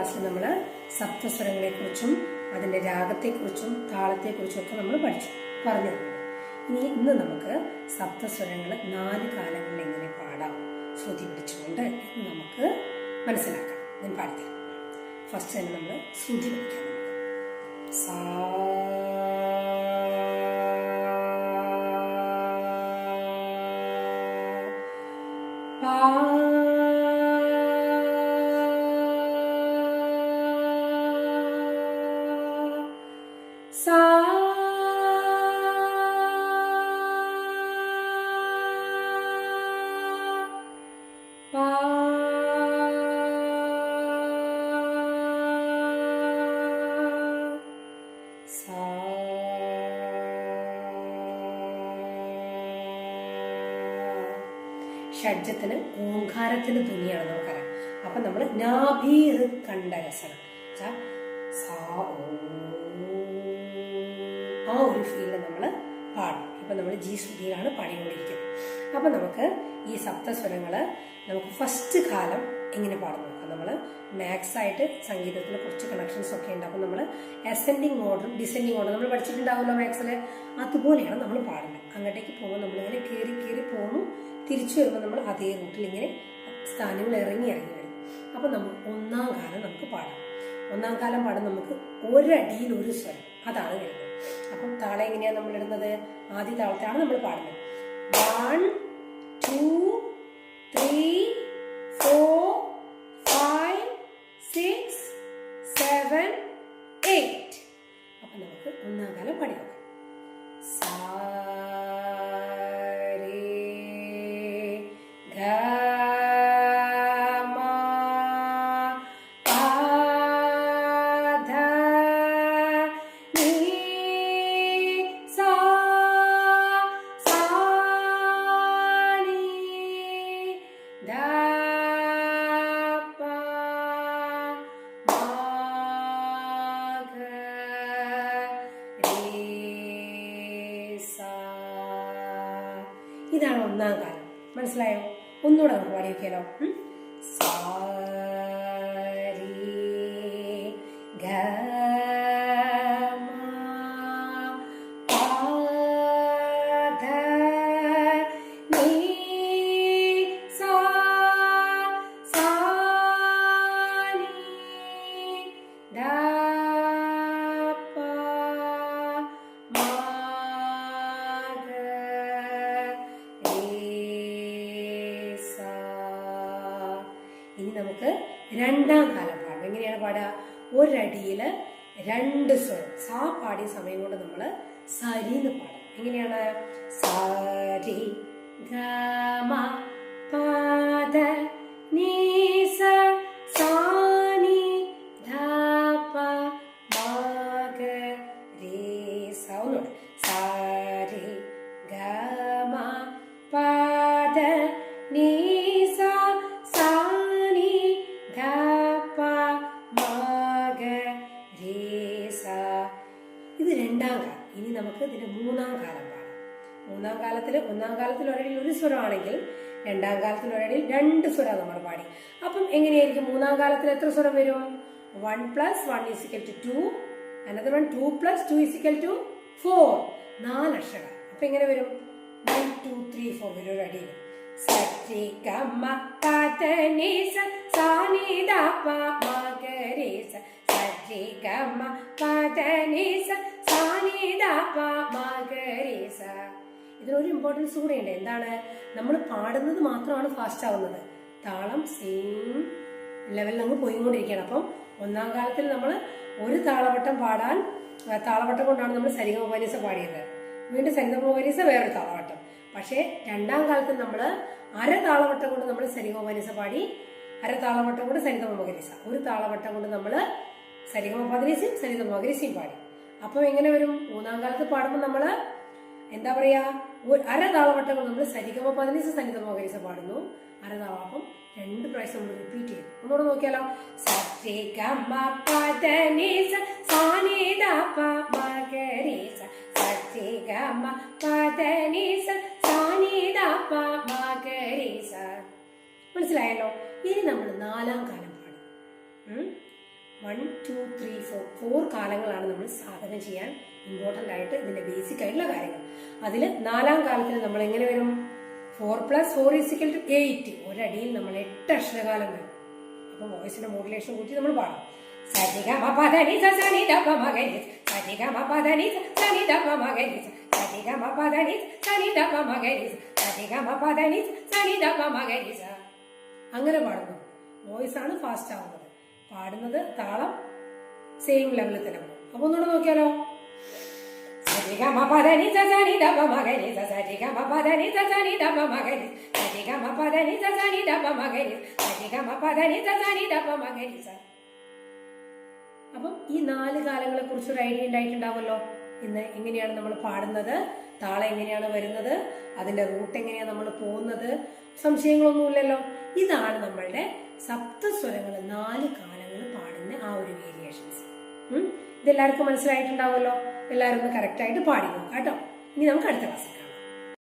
ക്ലാസ്സിൽ നമ്മൾ സപ്തസ്വരങ്ങളെക്കുറിച്ചും അതിൻ്റെ രാഗത്തെക്കുറിച്ചും താളത്തെക്കുറിച്ചും ഒക്കെ നമ്മൾ പറഞ്ഞു. ഇന്ന് നമുക്ക് സപ്തസ്വരങ്ങൾ 4 കാലങ്ങളിൽ എങ്ങനെ പാടാം ശ്രുതി പിടിച്ചുകൊണ്ട് എന്ന് നമുക്ക് മനസ്സിലാക്കാം. ഞാൻ പാടിത്തരാം. ഫസ്റ്റ് തന്നെ നമ്മൾ ശ്രുതി പിടിക്കാം. സാ പാ സാ പാ സാ ഷഡ്ജത്തിന് ഓംകാരത്തിന് ധ്വനിയാണ് നമുക്കറിയാം. അപ്പൊ നമ്മൾ നാഭീർ കണ്ഠരസനം ആ ഒരു ഫീലിൽ നമ്മൾ പാടും. ഇപ്പൊ നമ്മൾ ജി ശ്രുതിയിലാണ് പാടിക്കൊണ്ടിരിക്കുന്നത്. അപ്പൊ നമുക്ക് ഈ സപ്തസ്വരങ്ങള് നമുക്ക് ഫസ്റ്റ് കാലം എങ്ങനെ പാടുന്നു നോക്കാം. നമ്മൾ മാത്സ് ആയിട്ട് സംഗീതത്തിൽ കുറച്ച് കണക്ഷൻസ് ഒക്കെ ഉണ്ട്. അപ്പൊ നമ്മൾ അസെൻഡിങ് ഓർഡറും ഡിസെൻഡിങ് ഓർഡറും നമ്മൾ പഠിച്ചിട്ടുണ്ടാവുമല്ലോ മാത്സില്. അതുപോലെയാണ് നമ്മൾ പാടുന്നത്. അങ്ങോട്ടേക്ക് പോകുമ്പോൾ നമ്മളിങ്ങനെ കയറി പോകുന്നു, തിരിച്ചു വരുമ്പോൾ നമ്മൾ അതേ റൂട്ടിൽ ഇങ്ങനെ സ്ഥാനങ്ങൾ ഇറങ്ങി വരും. അപ്പൊ നമ്മൾ ഒന്നാം കാലം നമുക്ക് പാടാം. ഒന്നാം കാലം പാടും നമുക്ക് ഒരടിയിൽ ഒരു സ്വരം, അതാണ് വരുന്നത്. അപ്പം താളം എങ്ങനെയാണ് നമ്മൾ ഇടുന്നത്? ആദ്യ താളത്താണ് നമ്മൾ പാടുന്നത്. 1 2 3 4 5 6 7 8. അപ്പൊ നമുക്ക് ഒന്നാം കാലം പാടി നോക്കാം. സാ രേ ഗ ഇതാണ് ഒന്നാം കാലം. മനസ്സിലായോ? ഒന്നുകൂടെ നമുക്ക് പാടി നോക്കിയാലോ. സാ രേ ഗ പ ധ നീ സാ സാ നീ ധ പ മ ഇനി നമുക്ക് രണ്ടാം കാലം പാടാം. എങ്ങനെയാണ് പാടുക? ഒരടിയില് 2 സ്വരം. സാ പാടിയ സമയം കൊണ്ട് നമ്മൾ സരിന്ന് പാടാം. എങ്ങനെയാണ്? സരി ഗ മ പ ധ നീ സ സാ നീ ധ പ മ ഗ രേ സ. ഒന്നുകൂടെ. സരി ഗ മ പ ധ നീ സ സാ ഇത് രണ്ടാം കാലം. ഇനി നമുക്ക് ഇതിന്റെ മൂന്നാം കാലം പാടാം. ഒന്നാം കാലത്തിൽ ഒരടിയിൽ ഒരു സ്വരമാണെങ്കിൽ രണ്ടാം കാലത്തിൽ ഒരടിയിൽ 2 സ്വരം നമ്മൾ പാടി. അപ്പം എങ്ങനെയായിരിക്കും? മൂന്നാം കാലത്തിൽ എത്ര സ്വരം വരും? 1 + 1 = 2, another one 2 + 2 = 4. 4 അക്ഷരം. അപ്പൊ എങ്ങനെ വരും? 1 2 3 4 വരും ഒരടിയിൽ. സരി ഗ മ പ ധ നീ സ സാ നീ ധ പ മ ഗ രേ സ. സരി ഗ മ പ ധ നീ സ സാ നീ ധ പ മ ഗ രേ സ. ഇതിനൊരു ഇമ്പോർട്ടൻസ് കൂടെ ഉണ്ട്. എന്താണ്? നമ്മൾ പാടുന്നത് മാത്രമാണ് ഫാസ്റ്റ് ആവുന്നത്. താളം സെയിം ലെവലിൽ അങ്ങ് പോയിക്കൊണ്ടിരിക്കുകയാണ്. അപ്പം ഒന്നാം കാലത്തിൽ നമ്മൾ ഒരു താളവട്ടം പാടാൻ താളവട്ടം കൊണ്ടാണ് നമ്മൾ സരിഗമപനിസ പാടിയത്. വീണ്ടും സരിഗമപനിസ വേറൊരു താളവട്ടം. പക്ഷേ രണ്ടാം കാലത്ത് നമ്മൾ അര താളവട്ടം കൊണ്ട് നമ്മൾ സരിഗമപനിസ പാടി, അര താളവട്ടം കൊണ്ട് സരിഗമപനിസ, ഒരു താളവട്ടം കൊണ്ട് നമ്മൾ സരിഗമപനിസയും സരിഗമപനിസയും പാടി. അപ്പം എങ്ങനെ വരും? മൂന്നാം കാലത്ത് പാടുമ്പോൾ നമ്മൾ എന്താ പറയാ, അര താളവട്ടം കൊണ്ട് നമ്മൾ സരിഗമപനിസ സരിഗമപനിസ പാടുന്നു. അര താളം. അപ്പം 2 പ്രാവശ്യം നമ്മൾ റിപ്പീറ്റ് ചെയ്യും. ഒന്നുകൂടെ നോക്കിയാലോ. സരി ഗ മ പ ധ നീ സ സാ നീ ധ പ മ ഗ രേ സ. സരി ഗ മ പ ധ നീ സ സാ നീ ധ പ മ ഗ രേ സ. മനസ്സിലായല്ലോ? ഇനി നമ്മൾ നാലാം കാലം പാടും. 1, 2, 3, 4 കാലങ്ങളാണ് നമ്മൾ സാധന ചെയ്യാൻ ഇമ്പോർട്ടൻ്റ് ആയിട്ട് ഇതിന്റെ ബേസിക് ആയിട്ടുള്ള കാര്യങ്ങൾ. അതിൽ 4ാം കാലത്തിന് നമ്മൾ എങ്ങനെ വരും? 4 + 4 = 8. ഒരടിയിൽ നമ്മൾ 8 അക്ഷരകാലം വരും. അപ്പൊ വോയിസിന്റെ മോഡുലേഷൻ കൂട്ടി നമ്മൾ പാടും. അങ്ങനെ പാടുന്നു. വോയിസ് ആണ് ഫാസ്റ്റ് ആവുന്നത്. പാടുന്നത് താളം സെയിം ലെവലിൽ തന്നെ പോകും. അപ്പൊ ഒന്നുകൂടെ നോക്കിയാലോ. അപ്പം ഈ 4 കാലങ്ങളെ കുറിച്ച് ഒരു ഐഡിയ ഉണ്ടായിട്ടുണ്ടാവുമല്ലോ. ഇന്ന് എങ്ങനെയാണ് നമ്മൾ പാടുന്നത്, താളം എങ്ങനെയാണ് വരുന്നത്, അതിന്റെ റൂട്ട് എങ്ങനെയാണ് നമ്മൾ പോകുന്നത്, സംശയങ്ങളൊന്നുമില്ലല്ലോ. ഇതാണ് നമ്മളുടെ സപ്തസ്വരങ്ങൾ 4 കാലങ്ങൾ പാടുന്ന ആ ഒരു വേരിയേഷൻസ്. ഇതെല്ലാവർക്കും മനസ്സിലായിട്ടുണ്ടാവുമല്ലോ. എല്ലാവരും ഒന്ന് കറക്റ്റ് ആയിട്ട് പാടി നോക്കാം കേട്ടോ. ഇനി നമുക്ക് അടുത്ത ക്ലാസ്